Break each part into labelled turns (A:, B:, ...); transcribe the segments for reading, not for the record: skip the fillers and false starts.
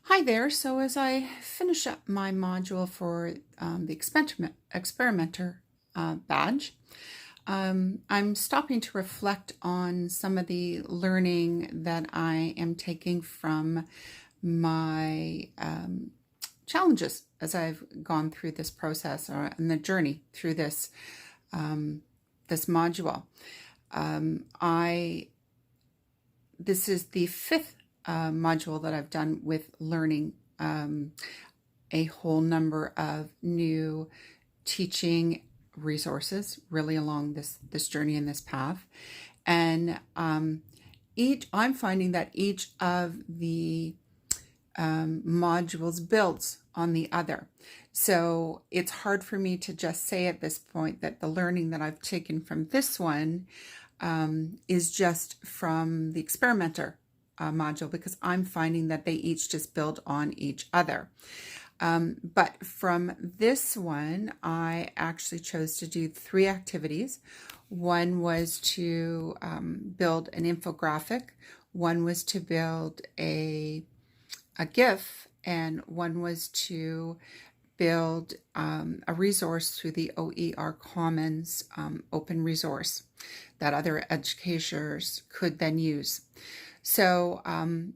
A: Hi there. So as I finish up my module for the experimenter badge, I'm stopping to reflect on some of the learning that I am taking from my challenges as I've gone through this process and the journey through this module. I This is the fifth module that I've done with learning a whole number of new teaching resources really along this journey and this path. And I'm finding that each of the modules builds on the other. So it's hard for me to just say at this point that the learning that I've taken from this one is just from the experimenter module, because I'm finding that they each just build on each other. But from this one, I actually chose to do 3 activities. One was to build an infographic, one was to build a GIF, and one was to build a resource through the OER Commons open resource that other educators could then use. So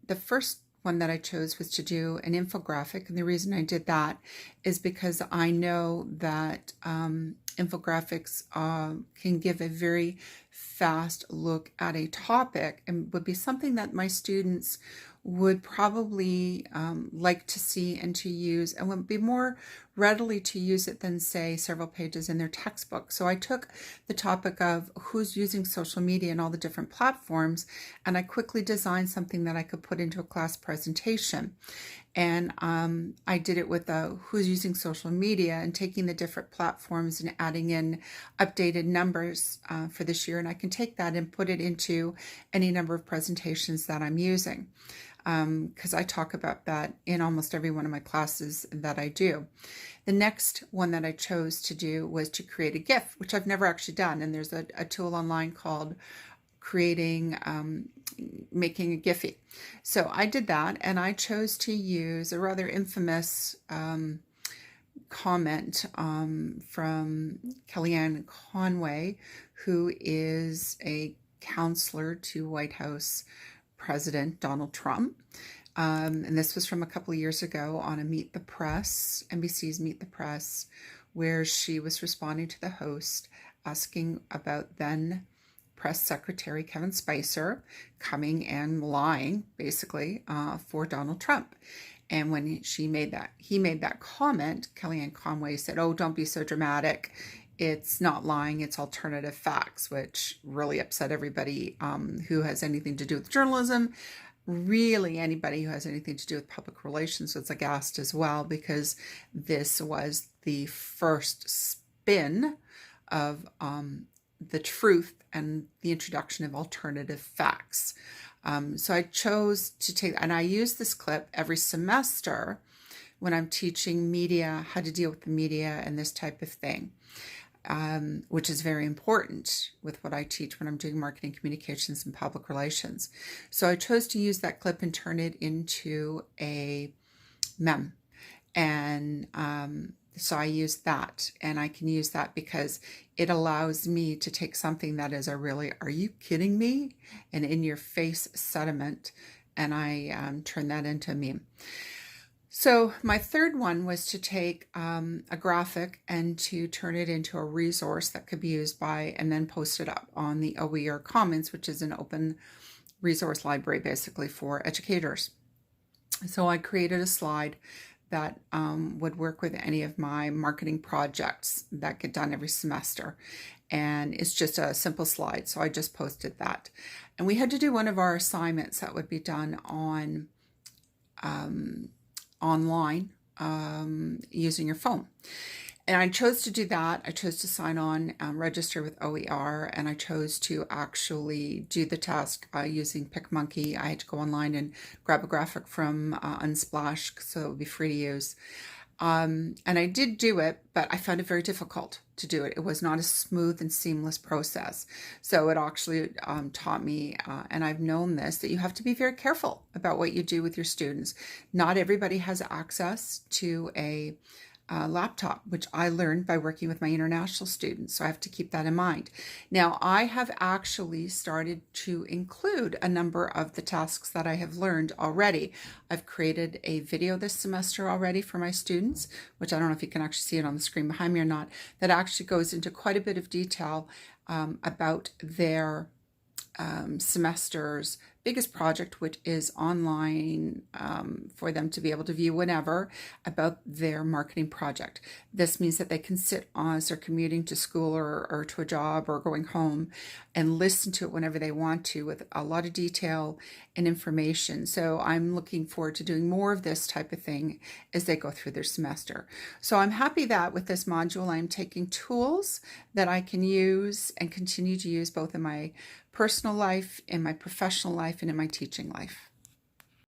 A: the first one that I chose was to do an infographic, and the reason I did that is because I know that infographics can give a very fast look at a topic and would be something that my students would probably like to see and to use, and would be more readily to use it than, say, several pages in their textbook. So I took the topic of who's using social media and all the different platforms, and I quickly designed something that I could put into a class presentation. And I did it with who's using social media and taking the different platforms and adding in updated numbers for this year. And I can take that and put it into any number of presentations that I'm using, because I talk about that in almost every one of my classes that I do. The next one that I chose to do was to create a GIF, which I've never actually done. And there's a tool online called making a Giphy. So I did that, and I chose to use a rather infamous comment from Kellyanne Conway, who is a counselor to White House President Donald Trump. And this was from a couple of years ago on a Meet the Press, NBC's Meet the Press, where she was responding to the host, asking about then Press Secretary Kevin Spicer coming and lying, basically, for Donald Trump. And when he made that comment, Kellyanne Conway said, "Oh, don't be so dramatic. It's not lying, it's alternative facts," which really upset everybody who has anything to do with journalism. Really, anybody who has anything to do with public relations was aghast as well, because this was the first spin of the truth and the introduction of alternative facts. So I chose to take, and I use this clip every semester when I'm teaching media, how to deal with the media and this type of thing, which is very important with what I teach when I'm doing marketing communications and public relations. So I chose to use that clip and turn it into a meme. And so I use that, and I can use that because it allows me to take something that is a really, are you kidding me? And in your face sentiment, and I turn that into a meme. So my third one was to take a graphic and to turn it into a resource that could be used by, and then post it up on the OER Commons, which is an open resource library basically for educators. So I created a slide that would work with any of my marketing projects that get done every semester. And it's just a simple slide. So I just posted that. And we had to do one of our assignments that would be done on online using your phone. And I chose to do that. I chose to sign on, register with OER, and I chose to actually do the task using PicMonkey. I had to go online and grab a graphic from Unsplash, so it would be free to use. And I did do it, but I found it very difficult to do it. It was not a smooth and seamless process. So it actually taught me, and I've known this, that you have to be very careful about what you do with your students. Not everybody has access to a laptop, which I learned by working with my international students. So I have to keep that in mind. Now, I have actually started to include a number of the tasks that I have learned already. I've created a video this semester already for my students, which I don't know if you can actually see it on the screen behind me or not, that actually goes into quite a bit of detail about their semester's biggest project, which is online for them to be able to view whenever, about their marketing project. This means that they can sit on as they're commuting to school or to a job or going home and listen to it whenever they want to, with a lot of detail and information. So I'm looking forward to doing more of this type of thing as they go through their semester. So I'm happy that with this module, I'm taking tools that I can use and continue to use both in my personal life, in my professional life, and in my teaching life.